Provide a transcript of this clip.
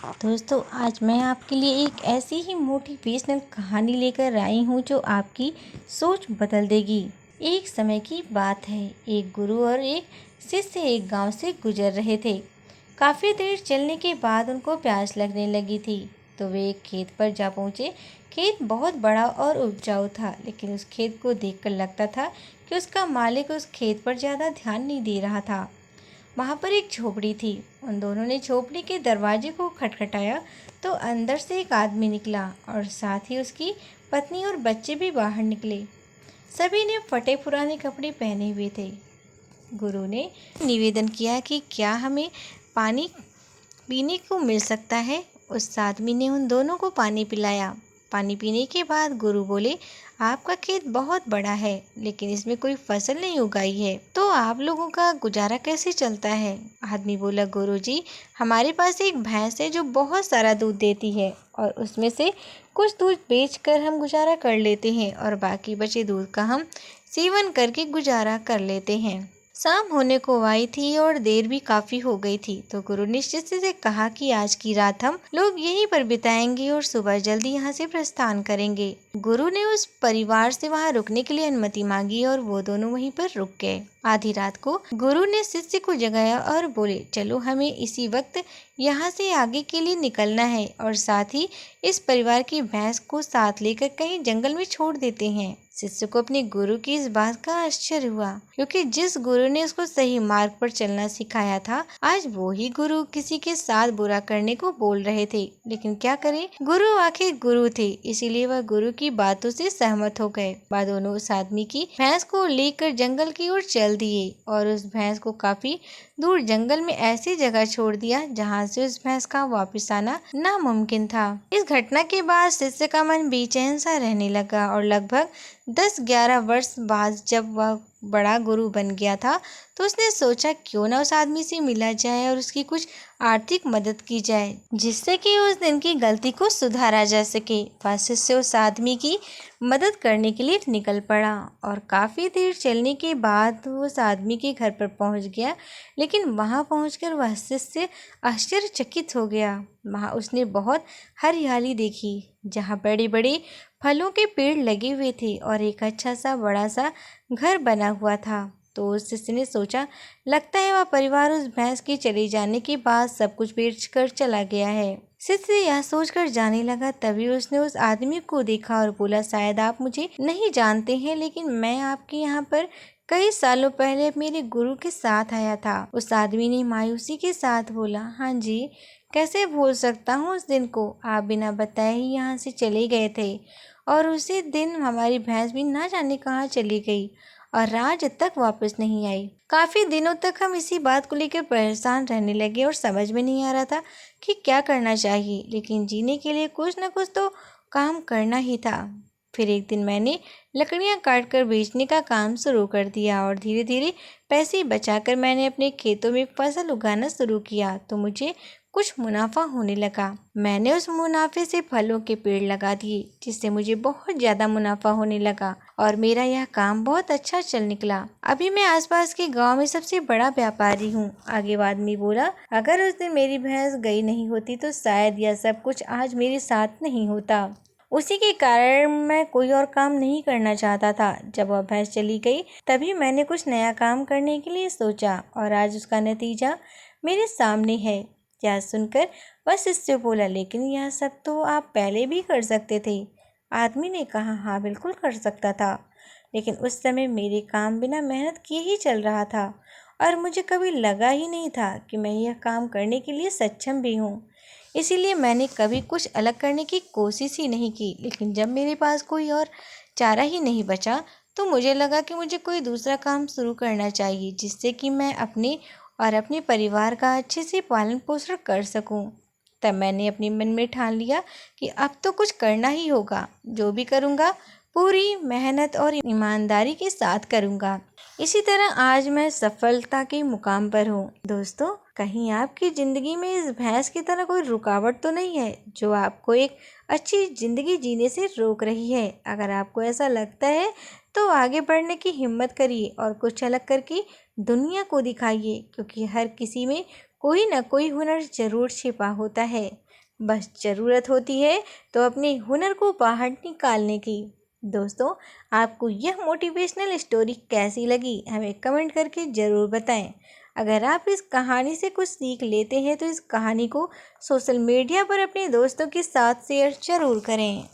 दोस्तों, आज मैं आपके लिए एक ऐसी ही मोटिवेशनल कहानी लेकर आई हूँ जो आपकी सोच बदल देगी। एक समय की बात है, एक गुरु और एक शिष्य एक गांव से गुजर रहे थे। काफ़ी देर चलने के बाद उनको प्यास लगने लगी थी, तो वे एक खेत पर जा पहुँचे। खेत बहुत बड़ा और उपजाऊ था, लेकिन उस खेत को देखकर लगता था कि उसका मालिक उस खेत पर ज़्यादा ध्यान नहीं दे रहा था। वहाँ पर एक झोपड़ी थी। उन दोनों ने झोपड़ी के दरवाजे को खटखटाया तो अंदर से एक आदमी निकला और साथ ही उसकी पत्नी और बच्चे भी बाहर निकले। सभी ने फटे पुराने कपड़े पहने हुए थे। गुरु ने निवेदन किया कि क्या हमें पानी पीने को मिल सकता है। उस आदमी ने उन दोनों को पानी पिलाया। पानी पीने के बाद गुरु बोले, आपका खेत बहुत बड़ा है, लेकिन इसमें कोई फसल नहीं उगाई है, तो आप लोगों का गुजारा कैसे चलता है। आदमी बोला, गुरु जी, हमारे पास एक भैंस है जो बहुत सारा दूध देती है और उसमें से कुछ दूध बेचकर हम गुजारा कर लेते हैं और बाकी बचे दूध का हम सेवन करके गुजारा कर लेते हैं। शाम होने को आई थी और देर भी काफी हो गई थी, तो गुरु ने शिष्य से कहा कि आज की रात हम लोग यहीं पर बिताएंगे और सुबह जल्दी यहाँ से प्रस्थान करेंगे। गुरु ने उस परिवार से वहाँ रुकने के लिए अनुमति मांगी और वो दोनों वहीं पर रुक गए। आधी रात को गुरु ने शिष्य को जगाया और बोले, चलो हमें इसी वक्त यहाँ से आगे के लिए निकलना है और साथ ही इस परिवार की भैंस को साथ लेकर कहीं जंगल में छोड़ देते हैं। शिष्य को अपने गुरु की इस बात का आश्चर्य हुआ, क्योंकि जिस गुरु ने उसको सही मार्ग पर चलना सिखाया था, आज वो ही गुरु किसी के साथ बुरा करने को बोल रहे थे। लेकिन क्या करें, गुरु आखिर गुरु थे, इसीलिए वह गुरु की बातों से सहमत हो गए। बाद दोनों उस आदमी की भैंस को लेकर जंगल की ओर चल दिए और उस भैंस को काफी दूर जंगल में ऐसी जगह छोड़ दिया जहाँ से उस भैंस का वापस आना नामुमकिन था। इस घटना के बाद शिष्य का मन बेचैन सा रहने लगा और लगभग 10-11 वर्ष बाद जब वह बड़ा गुरु बन गया था, तो उसने सोचा क्यों न उस आदमी से मिला जाए और उसकी कुछ आर्थिक मदद की जाए, जिससे कि उस दिन की गलती को सुधारा जा सके। वह शिष्य उस आदमी की मदद करने के लिए निकल पड़ा और काफ़ी देर चलने के बाद वो उस आदमी के घर पर पहुंच गया। लेकिन वहां पहुंचकर वह शिष्य आश्चर्यचकित हो गया। वहां उसने बहुत हरियाली देखी, जहां बड़े बड़े फलों के पेड़ लगे हुए थे और एक अच्छा सा बड़ा सा घर बना हुआ था। तो उस शिष्य ने सोचा, लगता है वह परिवार उस भैंस के चले जाने के बाद सब कुछ बेचकर चला गया है। शिष्य यह सोचकर जाने लगा, तभी उसने उस आदमी को देखा और बोला, शायद आप मुझे नहीं जानते हैं, लेकिन मैं आपके यहाँ पर कई सालों पहले मेरे गुरु के साथ आया था। उस आदमी ने मायूसी के साथ बोला, हाँ जी, कैसे भूल सकता हूँ उस दिन को। आप बिना बताए ही यहाँ से चले गए थे और उसी दिन हमारी भैंस भी ना जाने कहाँ चली गई और आज तक वापस नहीं आई। काफी दिनों तक हम इसी बात को लेकर परेशान रहने लगे और समझ में नहीं आ रहा था कि क्या करना चाहिए, लेकिन जीने के लिए कुछ न कुछ तो काम करना ही था। फिर एक दिन मैंने लकड़ियां काटकर बेचने का काम शुरू कर दिया और धीरे धीरे पैसे बचाकर मैंने अपने खेतों में फसल उगाना शुरू किया, तो मुझे कुछ मुनाफा होने लगा। मैंने उस मुनाफे से फलों के पेड़ लगा दिए, जिससे मुझे बहुत ज्यादा मुनाफा होने लगा और मेरा यह काम बहुत अच्छा चल निकला। अभी मैं आसपास के गांव में सबसे बड़ा व्यापारी हूँ। आगे आदमी बोला, अगर उस दिन मेरी भैंस गई नहीं होती तो शायद यह सब कुछ आज मेरे साथ नहीं होता। उसी के कारण मैं कोई और काम नहीं करना चाहता था। जब वह भैंस चली गई तभी मैंने कुछ नया काम करने के लिए सोचा और आज उसका नतीजा मेरे सामने है। यह सुनकर वह शिष्य बोला, लेकिन यह सब तो आप पहले भी कर सकते थे। आदमी ने कहा, हाँ बिल्कुल कर सकता था, लेकिन उस समय मेरे काम बिना मेहनत किए ही चल रहा था और मुझे कभी लगा ही नहीं था कि मैं यह काम करने के लिए सक्षम भी हूँ। इसीलिए मैंने कभी कुछ अलग करने की कोशिश ही नहीं की। लेकिन जब मेरे पास कोई और चारा ही नहीं बचा, तो मुझे लगा कि मुझे कोई दूसरा काम शुरू करना चाहिए, जिससे कि मैं अपने और अपने परिवार का अच्छे से पालन पोषण कर सकूं। तब मैंने अपने मन में ठान लिया कि अब तो कुछ करना ही होगा। जो भी करूँगा पूरी मेहनत और ईमानदारी के साथ करूँगा। इसी तरह आज मैं सफलता के मुकाम पर हूँ। दोस्तों, कहीं आपकी ज़िंदगी में इस भैंस की तरह कोई रुकावट तो नहीं है जो आपको एक अच्छी ज़िंदगी जीने से रोक रही है। अगर आपको ऐसा लगता है तो आगे बढ़ने की हिम्मत करिए और कुछ अलग करके दुनिया को दिखाइए, क्योंकि हर किसी में कोई ना कोई हुनर जरूर छिपा होता है। बस ज़रूरत होती है तो अपने हुनर को बाहर निकालने की। दोस्तों, आपको यह मोटिवेशनल स्टोरी कैसी लगी हमें कमेंट करके ज़रूर बताएं। अगर आप इस कहानी से कुछ सीख लेते हैं तो इस कहानी को सोशल मीडिया पर अपने दोस्तों के साथ शेयर ज़रूर करें।